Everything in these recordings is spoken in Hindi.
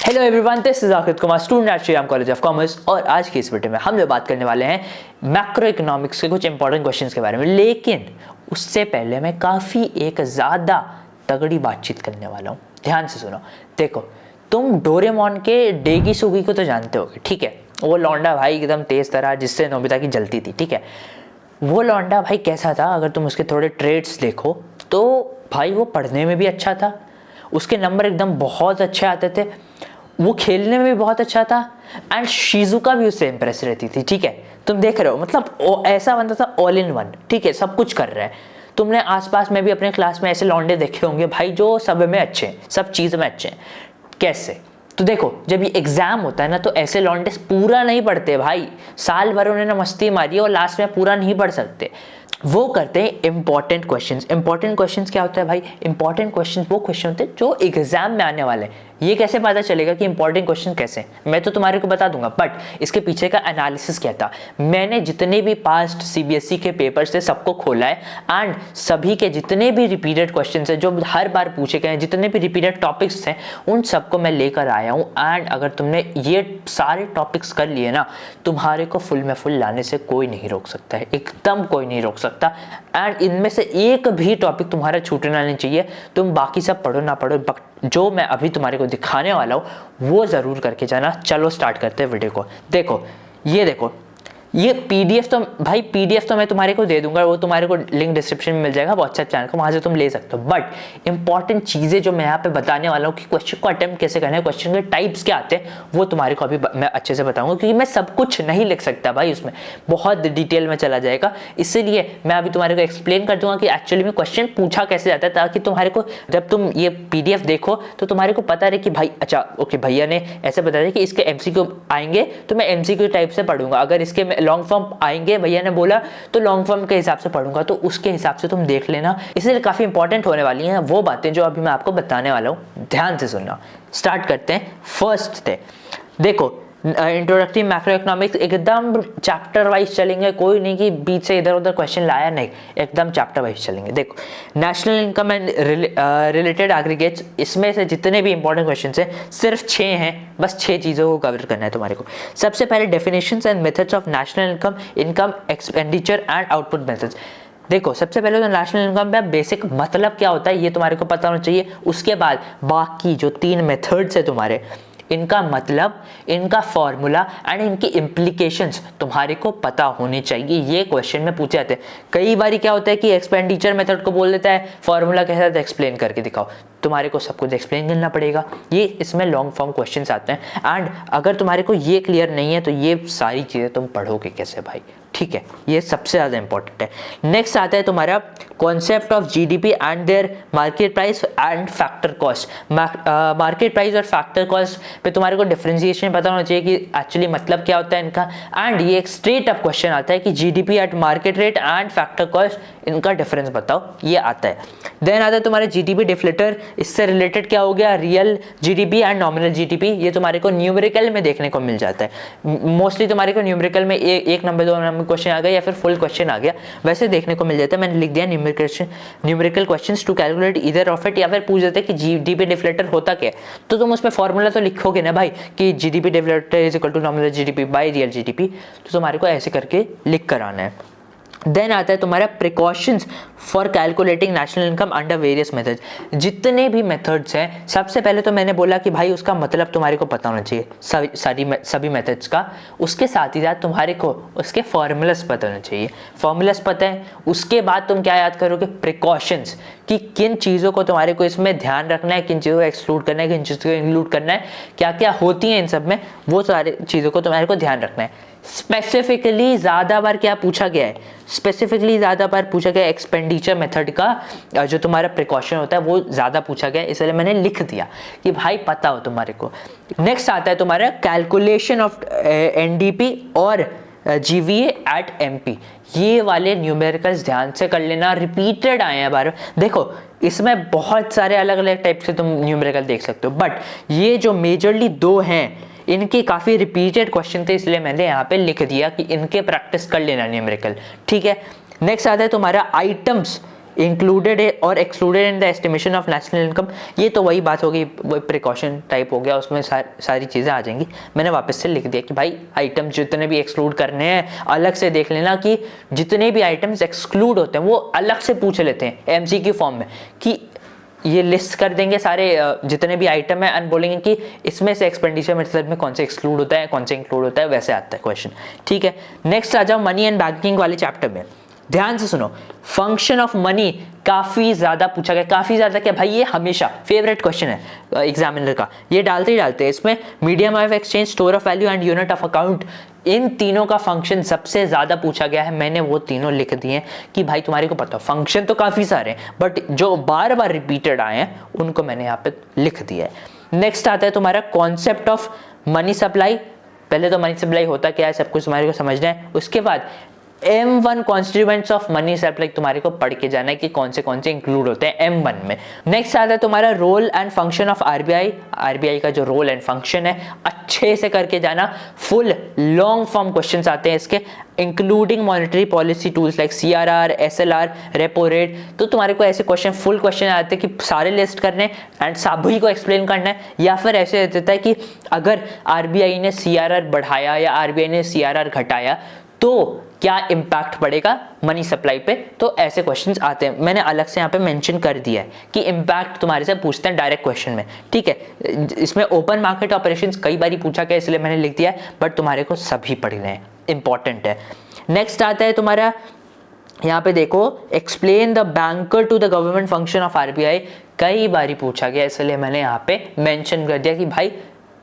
Hello everyone, this is Aqib Kumar, student at Shriram college of commerce. और आज की इस वीडियो में हम लोग बात करने वाले हैं मैक्रो इकोनॉमिक्स के कुछ इंपॉर्टेंट क्वेश्चंस के बारे में। लेकिन उससे पहले मैं काफ़ी एक ज़्यादा तगड़ी बातचीत करने वाला हूँ। ध्यान से सुनो। देखो, तुम डोरेमोन के डेगी सुगी को तो जानते होगे, ठीक है। वो लौंडा भाई एकदम तेज तरह जिससे नोबिता की जलती थी, ठीक है। वो लौंडा भाई कैसा था, अगर तुम उसके थोड़े ट्रेड्स देखो तो भाई वो पढ़ने में भी अच्छा था, उसके नंबर एकदम बहुत अच्छे आते थे, वो खेलने में भी बहुत अच्छा था, एंड शिजुका भी उससे इंप्रेस रहती थी, ठीक है। तुम देख रहे हो, मतलब ऐसा बंदा था ऑल इन वन, ठीक है, सब कुछ कर रहा है। तुमने आसपास में भी अपने क्लास में ऐसे लौंडे देखे होंगे भाई जो सब में अच्छे हैं, सब चीज़ में अच्छे हैं। कैसे? तो देखो, जब ये एग्जाम होता है ना, तो ऐसे लौंडे पूरा नहीं पढ़ते भाई। साल भर उन्होंने मस्ती मारी है और लास्ट में पूरा नहीं पढ़ सकते। वो करते हैं इंपॉर्टेंट क्वेश्चंस। इंपॉर्टेंट क्वेश्चंस क्या होता है भाई? इंपॉर्टेंट क्वेश्चंस वो क्वेश्चन होते हैं जो एग्जाम में आने वाले हैं। ये कैसे पता चलेगा कि इंपॉर्टेंट क्वेश्चन कैसे? मैं तो तुम्हारे को बता दूंगा, बट इसके पीछे का एनालिसिस क्या था। मैंने जितने भी पास्ट सीबीएसई के पेपर्स थे सबको खोला है, एंड सभी के जितने भी रिपीटेड क्वेश्चन है जो हर बार पूछे गए हैं, जितने भी रिपीटेड टॉपिक्स थे, उन सबको मैं लेकर आया हूँ। एंड अगर तुमने ये सारे टॉपिक्स कर लिए ना, तुम्हारे को फुल में फुल लाने से कोई नहीं रोक सकता है, एकदम कोई नहीं रोक सकता। एंड इनमें से एक भी टॉपिक तुम्हारा छूटना नहीं चाहिए। तुम बाकी सब पढ़ो ना पढ़ो, जो मैं अभी तुम्हारे को दिखाने वाला हूँ वो ज़रूर करके जाना। चलो स्टार्ट करते हैं वीडियो को। देखो, ये देखो, ये पीडीएफ तो भाई पीडीएफ तो मैं तुम्हारे को दे दूंगा, वो तुम्हारे को लिंक डिस्क्रिप्शन में मिल जाएगा व्हाट्सएप चैनल का, वहाँ से तुम ले सकते हो। बट इंपॉर्टेंट चीज़ें जो मैं यहाँ पे बताने वाला हूँ कि क्वेश्चन को अटेम्प्ट कैसे करना है, क्वेश्चन के टाइप्स क्या आते हैं, वो तुम्हारे को अभी मैं अच्छे से बताऊंगा, क्योंकि मैं सब कुछ नहीं लिख सकता भाई, उसमें बहुत डिटेल में चला जाएगा। इसीलिए मैं अभी तुम्हारे को एक्सप्लेन कर दूंगा कि एक्चुअली में क्वेश्चन पूछा कैसे जाता है, ताकि तुम्हारे को जब तुम ये पीडीएफ देखो तो तुम्हारे को पता रहे कि भाई अच्छा ओके, भैया ने ऐसे बताया कि इसके एमसीक्यू आएंगे तो मैं एमसीक्यू टाइप से पढ़ूंगा, अगर इसके लॉन्ग फॉर्म आएंगे भैया ने बोला तो लॉन्ग फॉर्म के हिसाब से पढ़ूंगा, तो उसके हिसाब से तुम देख लेना। इसलिए काफी इंपॉर्टेंट होने वाली हैं वो बातें जो अभी मैं आपको बताने वाला हूं। ध्यान से सुनना। स्टार्ट करते हैं फर्स्ट से। देखो, इंट्रोडक्टरी मैक्रो इकोनॉमिक्स एकदम चैप्टर वाइज चलेंगे, कोई नहीं कि बीच से इधर उधर क्वेश्चन लाया, नहीं, एकदम चैप्टर वाइज चलेंगे। देखो, national income and related aggregates, इसमें से जितने भी इंपॉर्टेंट क्वेश्चन हैं सिर्फ 6 हैं, बस 6 चीज़ों को कवर करना है तुम्हारे को। सबसे पहले definitions and methods of national income, income expenditure and output methods. देखो, सबसे पहले तो नेशनल इनकम का बेसिक मतलब क्या होता है ये तुम्हारे को पता होना चाहिए। उसके बाद बाकी जो 3 मेथड्स है तुम्हारे, इनका मतलब, इनका फॉर्मूला एंड इनकी इम्प्लीकेशंस तुम्हारे को पता होनी चाहिए। ये क्वेश्चन में पूछे जाते हैं। कई बार क्या होता है कि एक्सपेंडिचर मेथड को बोल देता है, फॉर्मूला कैसा था एक्सप्लेन करके दिखाओ, तुम्हारे को सब कुछ एक्सप्लेन करना पड़ेगा। ये इसमें लॉन्ग फॉर्म क्वेश्चंस आते हैं। एंड अगर तुम्हारे को ये क्लियर नहीं है तो ये सारी चीज़ें तुम पढ़ोगे कैसे भाई, ठीक है। ये सबसे ज़्यादा इंपॉर्टेंट है। नेक्स्ट आता है तुम्हारा concept of GDP and their market price and factor cost. Market price और फैक्टर कॉस्ट पे तुम्हारे को डिफरेंशिएशन पता होना चाहिए कि एक्चुअली मतलब क्या होता है इनका। एंड ये एक स्ट्रेट अप क्वेश्चन आता है कि GDP at market rate and factor cost, इनका डिफरेंस बताओ, ये आता है। देन आता है तुम्हारे जीडीपी डिफ्लेटर। इससे रिलेटेड क्या हो गया, real GDP and nominal GDP. ये तुम्हारे को न्यूमेरिकल में देखने को मिल जाता है। मोस्टली तुम्हारे को न्यूमेरिकल में 1 नंबर 2 नंबर क्वेश्चन आ गया या फिर फुल क्वेश्चन आ गया, वैसे देखने को मिल जाता है। मैंने लिख दिया numerical questions to calculate either of it, या फिर पूछ देते कि जीडीपी डिफ्लेटर होता क्या है, तो तुम उसमें फॉर्मूला तो लिखोगे ना भाई कि GDP deflator is equal to nominal GDP by real GDP, तो तुम्हारे को ऐसे करके लिख कर आना है। देन आता है तुम्हारा precautions for calculating national income under various methods. जितने भी मेथड्स हैं, सबसे पहले तो मैंने बोला कि भाई उसका मतलब तुम्हारे को पता होना चाहिए सभी मेथड्स का। उसके साथ ही साथ तुम्हारे को उसके फॉर्मूलास पता होना चाहिए। फॉर्मूलास पता है, उसके बाद तुम क्या याद करोगे, प्रिकॉशंस, कि किन चीज़ों को तुम्हारे को इसमें ध्यान रखना है, किन चीज़ों को एक्सक्लूड करना है, किन चीज़ों को इंक्लूड करना है, क्या क्या होती हैं इन सब में, वो सारी चीज़ों को तुम्हारे को ध्यान रखना है। स्पेसिफिकली ज़्यादा बार क्या पूछा गया है, स्पेसिफिकली ज़्यादा बार पूछा गया एक्सपेंडिचर मेथड का जो तुम्हारा प्रिकॉशन होता है वो ज़्यादा पूछा गया, इसलिए मैंने लिख दिया कि भाई पता हो तुम्हारे को। नेक्स्ट आता है तुम्हारा कैलकुलेशन ऑफ एनडीपी और जीवीए एट एमपी। ये वाले न्यूमेरिकल्स ध्यान से कर लेना, रिपीटेड आए हैं बार। देखो, इसमें बहुत सारे अलग अलग टाइप से तुम न्यूमेरिकल देख सकते हो, बट ये जो मेजरली 2 हैं इनके काफ़ी रिपीटेड क्वेश्चन थे, इसलिए मैंने यहाँ पे लिख दिया कि इनके प्रैक्टिस कर लेना न्यूमेरिकल, ठीक है। नेक्स्ट आता है तुम्हारा आइटम्स इंक्लूडेड और excluded in the estimation of national income, ये तो वही बात होगी, वही प्रिकॉशन टाइप हो गया, उसमें सारी चीज़ें आ जाएंगी। मैंने वापस से लिख दिया कि भाई आइटम जितने भी एक्सक्लूड करने हैं अलग से देख लेना, कि जितने भी आइटम्स एक्सक्लूड होते हैं वो अलग से पूछ लेते हैं एमसीक्यू फॉर्म में, कि ये लिस्ट कर देंगे सारे जितने भी आइटम है एंड बोलेंगे कि इसमें से एक्सपेंडिचर मेथड में कौन से एक्सक्लूड होता है, कौन से इंक्लूड होता है, वैसे आता है क्वेश्चन। ठीक है, नेक्स्ट आ जाओ मनी एंड बैंकिंग वाले चैप्टर में। ध्यान से सुनो, फंक्शन ऑफ मनी काफी ज्यादा पूछा गया, काफी ज्यादा क्या भाई, ये हमेशा फेवरेट क्वेश्चन है एग्जामिनर का, ये डालते ही डालते हैं। इसमें medium of exchange, store of value and unit of account, इन तीनों का फंक्शन सबसे ज्यादा पूछा गया है। मैंने वो तीनों लिख दिए कि भाई तुम्हारे को पता हो फंक्शन तो काफी सारे हैं, बट जो बार बार रिपीटेड आए हैं उनको मैंने यहाँ पे लिख दिया है। नेक्स्ट आता है तुम्हारा कॉन्सेप्ट ऑफ मनी सप्लाई। पहले तो मनी सप्लाई होता क्या है सब कुछ तुम्हारे को समझना है, उसके बाद M1 constituents of money supply तुम्हारे को पढ़ के जाना है कि कौन से इंक्लूड होते हैं M1 में। नेक्स्ट आता है तुम्हारा role and function of RBI. RBI का जो रोल एंड फंक्शन है अच्छे से करके जाना। फुल लॉन्ग फॉर्म क्वेश्चंस आते हैं इसके, including monetary policy tools like CRR, SLR, repo rate. तो तुम्हारे को ऐसे क्वेश्चन फुल क्वेश्चन आते हैं कि सारे लिस्ट करने एंड सभी को एक्सप्लेन करना है, या फिर ऐसे देता है कि अगर आरबीआई ने CRR बढ़ाया या आरबीआई ने CRR घटाया तो क्या इम्पैक्ट पड़ेगा मनी सप्लाई पे। तो ऐसे क्वेश्चंस आते हैं, मैंने अलग से यहाँ पे मेंशन कर दिया है कि इम्पैक्ट तुम्हारे से पूछते हैं डायरेक्ट क्वेश्चन में। ठीक है, इसमें ओपन मार्केट ऑपरेशंस कई बार पूछा गया इसलिए मैंने लिख दिया है, बट तुम्हारे को सभी पढ़ने हैं, इंपॉर्टेंट है। नेक्स्ट आता है तुम्हारा, यहाँ पे देखो, explain the banker to the government function of RBI. कई बार पूछा गया इसलिए मैंने यहाँ पे मेंशन कर दिया कि भाई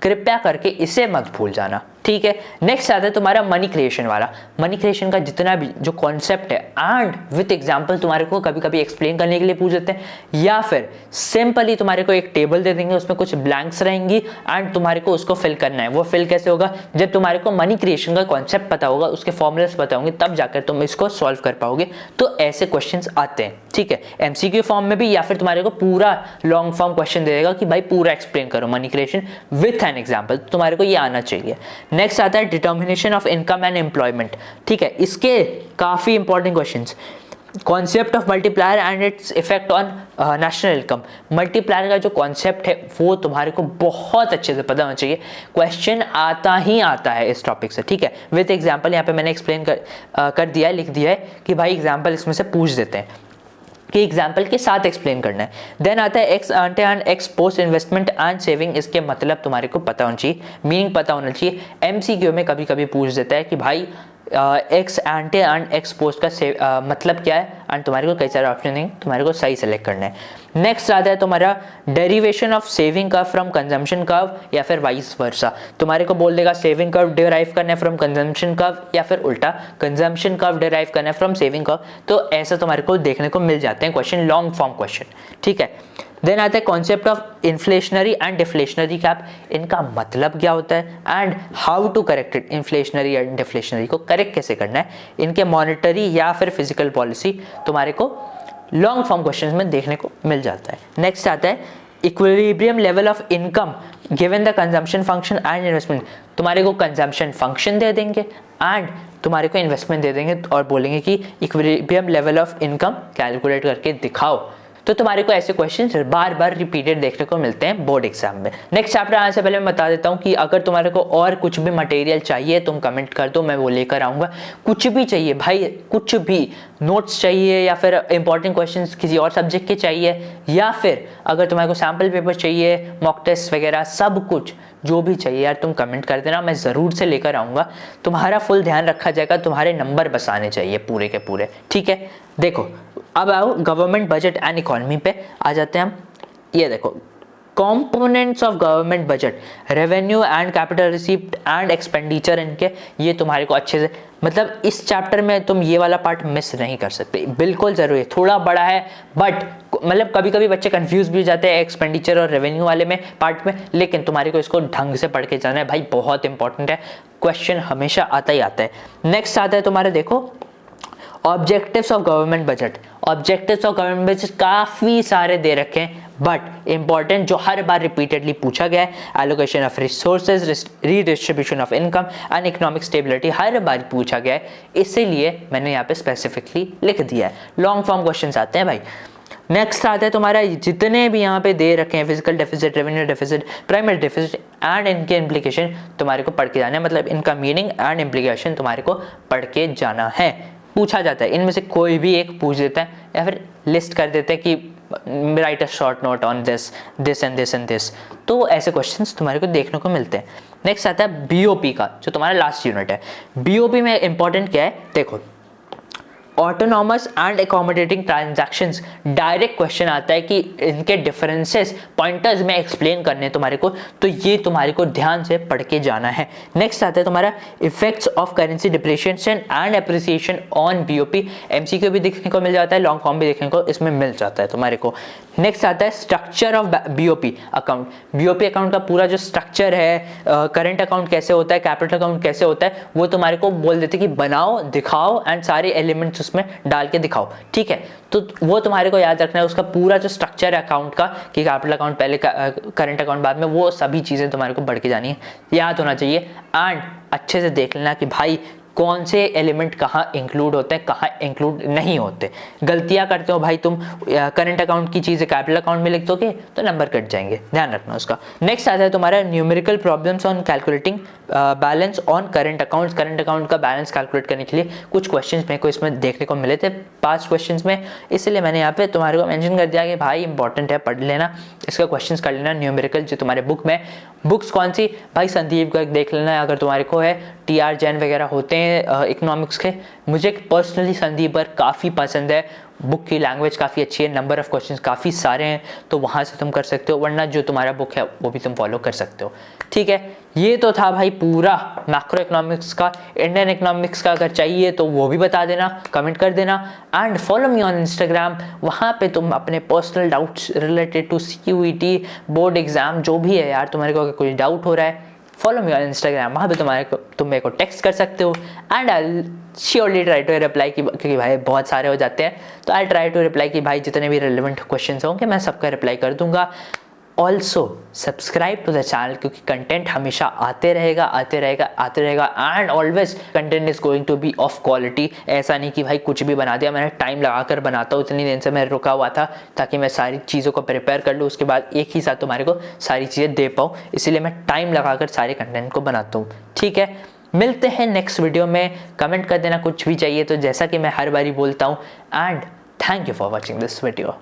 कृपया करके इसे मत भूल जाना। ठीक है, नेक्स्ट आता है तुम्हारा मनी क्रिएशन वाला। मनी क्रिएशन का जितना भी जो कॉन्सेप्ट है एंड विथ एग्जांपल तुम्हारे को कभी कभी एक्सप्लेन करने के लिए पूछ देते हैं, या फिर सिंपली तुम्हारे को एक टेबल दे देंगे, उसमें कुछ ब्लैंक्स रहेंगी एंड तुम्हारे को उसको फिल करना है। वो फिल कैसे होगा, जब तुम्हारे को मनी क्रिएशन का कॉन्सेप्ट पता होगा, उसके फॉर्मुलास पता होंगे, तब जाकर तुम इसको सॉल्व कर पाओगे। तो ऐसे क्वेश्चन आते हैं। ठीक है, एमसीक्यू फॉर्म में भी, या फिर तुम्हारे को पूरा लॉन्ग फॉर्म क्वेश्चन दे देगा कि भाई पूरा एक्सप्लेन करो money creation with an example. तुम्हारे को ये आना चाहिए। नेक्स्ट आता है determination of income and employment. ठीक है, इसके काफी important questions, concept of multiplier and its effect on national income. Multiplier का जो कॉन्सेप्ट है वो तुम्हारे को बहुत अच्छे से पता होना चाहिए, क्वेश्चन आता ही आता है इस टॉपिक से। ठीक है, विद एग्जांपल यहाँ पे मैंने एक्सप्लेन कर दिया है, लिख दिया है कि भाई एग्जांपल इसमें से पूछ देते हैं कि एग्जाम्पल के साथ एक्सप्लेन करना है। देन आता है ex ante and ex post investment and saving. इसके मतलब तुम्हारे को पता होना चाहिए, मीनिंग पता होना चाहिए। एमसीक्यू में कभी कभी पूछ देता है कि भाई एक्स एंटे एंड एक्स पोस्ट का मतलब क्या है, एंड तुम्हारे को कई सारे ऑप्शन देंगे, तुम्हारे को सही सेलेक्ट करना है। नेक्स्ट आता है तुम्हारा derivation of saving curve from consumption curve या फिर वाइस वर्सा। तुम्हारे को बोल देगा सेविंग कर्व डिराइव करना है फ्रॉम कंजम्पशन कर्व, या फिर उल्टा कंजम्पशन कर्व डिराइव करना है फ्रॉम सेविंग कर्व। तो ऐसा तुम्हारे को देखने को मिल जाते हैं क्वेश्चन, लॉन्ग फॉर्म क्वेश्चन। ठीक है, देन आता है concept of inflationary and deflationary gap. इनका मतलब क्या होता है and how to correct it. Inflationary and deflationary को करेक्ट कैसे करना है, इनके मॉनेटरी या फिर फिजिकल पॉलिसी तुम्हारे को लॉन्ग फॉर्म क्वेश्चंस में देखने को मिल जाता है। नेक्स्ट आता है equilibrium level of income given the consumption function and investment. तुम्हारे को कंजम्पशन फंक्शन दे देंगे एंड तुम्हारे को इन्वेस्टमेंट दे देंगे और बोलेंगे कि equilibrium level of income calculate करके दिखाओ। तो तुम्हारे को ऐसे क्वेश्चंस बार बार रिपीटेड देखने को मिलते हैं बोर्ड एग्जाम में। नेक्स्ट चैप्टर आने से पहले मैं बता देता हूँ कि अगर तुम्हारे को और कुछ भी मटेरियल चाहिए तुम कमेंट कर दो, मैं वो लेकर आऊँगा। कुछ भी चाहिए भाई, कुछ भी नोट्स चाहिए या फिर इंपॉर्टेंट क्वेश्चंस किसी और सब्जेक्ट के चाहिए, या फिर अगर तुम्हारे को सैम्पल पेपर चाहिए, मॉक टेस्ट वगैरह, सब कुछ जो भी चाहिए यार तुम कमेंट कर देना, मैं ज़रूर से लेकर आऊँगा। तुम्हारा फुल ध्यान रखा जाएगा, तुम्हारे नंबर बस आने चाहिए पूरे के पूरे। ठीक है, देखो अब आओ गवर्नमेंट बजट एंड इकोनॉमी पे आ जाते हैं हम। ये देखो components of government budget, revenue and capital receipt and expenditure इनके, ये तुम्हारे को अच्छे से, मतलब इस चैप्टर में तुम ये वाला पार्ट मिस नहीं कर सकते, बिल्कुल जरूरी है। थोड़ा बड़ा है बट मतलब कभी कभी बच्चे कंफ्यूज भी हो जाते हैं एक्सपेंडिचर और रेवेन्यू वाले में पार्ट में, लेकिन तुम्हारे को इसको ढंग से पढ़ के जाना है भाई, बहुत इंपॉर्टेंट है, क्वेश्चन हमेशा आता ही आता है। नेक्स्ट आता है तुम्हारे देखो objectives of government budget. Objectives of government budget काफी सारे दे रखे हैं, बट इंपॉर्टेंट जो हर बार रिपीटेडली पूछा गया है, allocation of resources, redistribution of income and economic stability, हर बार पूछा गया है, इसीलिए मैंने यहाँ पे स्पेसिफिकली लिख दिया है। लॉन्ग फॉर्म क्वेश्चंस आते हैं भाई। नेक्स्ट आता है तुम्हारा जितने भी यहाँ पे दे रखे हैं, physical deficit, revenue deficit, primary deficit and इनके इम्प्लीकेशन तुम्हारे को पढ़ के जाना है, मतलब इनका मीनिंग एंड इम्प्लीकेशन तुम्हारे को पढ़ के जाना है। पूछा जाता है इनमें से कोई भी एक पूछ देता है या फिर लिस्ट कर देते हैं कि right a short note on this this and this and this, तो ऐसे क्वेश्चंस तुम्हारे को देखने को मिलते हैं। नेक्स्ट आता है बीओपी का, जो तुम्हारा लास्ट यूनिट है। बीओपी में इंपॉर्टेंट क्या है, देखो autonomous and accommodating transactions, direct question आता है कि इनके डिफरेंसेस पॉइंटर्स में एक्सप्लेन करने तुम्हारे को, तो ये तुम्हारे को ध्यान से पढ़ के जाना है। नेक्स्ट आता है तुम्हारा effects of currency depreciation and appreciation on BOP, MCQ भी देखने को मिल जाता है, लॉन्ग फॉर्म भी देखने को इसमें मिल जाता है तुम्हारे को। नेक्स्ट आता है structure of BOP account, BOP account का पूरा जो स्ट्रक्चर है, करंट अकाउंट कैसे होता है, कैपिटल अकाउंट कैसे होता है, वो तुम्हारे को बोल देते कि बनाओ, दिखाओ एंड सारे एलिमेंट्स उसमें डाल के दिखाओ, ठीक है। तो वो तुम्हारे को याद रखना है, उसका पूरा जो स्ट्रक्चर है अकाउंट का, कि कैपिटल अकाउंट पहले, करंट अकाउंट बाद में, वो सभी चीजें तुम्हारे को बढ़ के जानी है, याद होना चाहिए। एंड अच्छे से देख लेना कि भाई कौन से एलिमेंट कहाँ इंक्लूड होते हैं, कहाँ इंक्लूड नहीं होते। गलतियां करते हो भाई तुम, करंट अकाउंट की चीज़ें कैपिटल अकाउंट में लिख दोगे तो नंबर कट जाएंगे, ध्यान रखना उसका। नेक्स्ट आता है तुम्हारा numerical problems on calculating balance on current accounts, current account का बैलेंस कैलकुलेट करने के लिए कुछ क्वेश्चंस मेरे को इसमें देखने को मिले थे पास्ट क्वेश्चंस में, इसलिए मैंने यहाँ पे तुम्हारे को मेंशन कर दिया कि भाई इंपॉर्टेंट है, पढ़ लेना, इसका क्वेश्चंस कर लेना। न्यूमेरिकल जो तुम्हारे बुक में, बुक्स कौन सी भाई, संदीप का देख लेना है अगर तुम्हारे को है, TR जैन वगैरह होते हैं इकोनॉमिक्स के। मुझे पर्सनली संदीप पर काफ़ी पसंद है, बुक की लैंग्वेज काफ़ी अच्छी है, नंबर ऑफ क्वेश्चंस काफ़ी सारे हैं, तो वहाँ से तुम कर सकते हो, वरना जो तुम्हारा बुक है वो भी तुम फॉलो कर सकते हो, ठीक है। ये तो था भाई पूरा मैक्रो इकोनॉमिक्स का। इंडियन इकोनॉमिक्स का अगर चाहिए तो वो भी बता देना, कमेंट कर देना। And follow me on Instagram, वहाँ पे तुम अपने personal doubts related to CUET board exam जो भी है यार, तुम्हारे को अगर कोई डाउट हो रहा है, फॉलो मी ऑन इंस्टाग्राम, वहाँ पे तुम मेरे को टेक्स्ट कर सकते हो and I surely try to reply, क्योंकि भाई बहुत सारे हो जाते हैं, तो आई ट्राई टू रिप्लाई कि भाई जितने भी रिलेवेंट क्वेश्चंस होंगे मैं सबका रिप्लाई कर दूंगा। Also subscribe to the channel, क्योंकि कंटेंट हमेशा आते रहेगा and always content is going to be of quality. ऐसा नहीं कि भाई कुछ भी बना दिया, मैंने टाइम लगा कर बनाता हूँ, इतनी दिन से मैं रुका हुआ था ताकि मैं सारी चीज़ों को प्रिपेयर कर लूँ, उसके बाद एक ही साथ तुम्हारे को सारी चीज़ें दे पाऊँ, इसीलिए मैं टाइम लगाकर सारे कंटेंट को बनाता हूँ, ठीक है। मिलते हैं नेक्स्ट वीडियो में, कमेंट कर देना कुछ भी चाहिए तो, जैसा कि मैं हर बारी बोलता हूँ। And thank you for watching this video.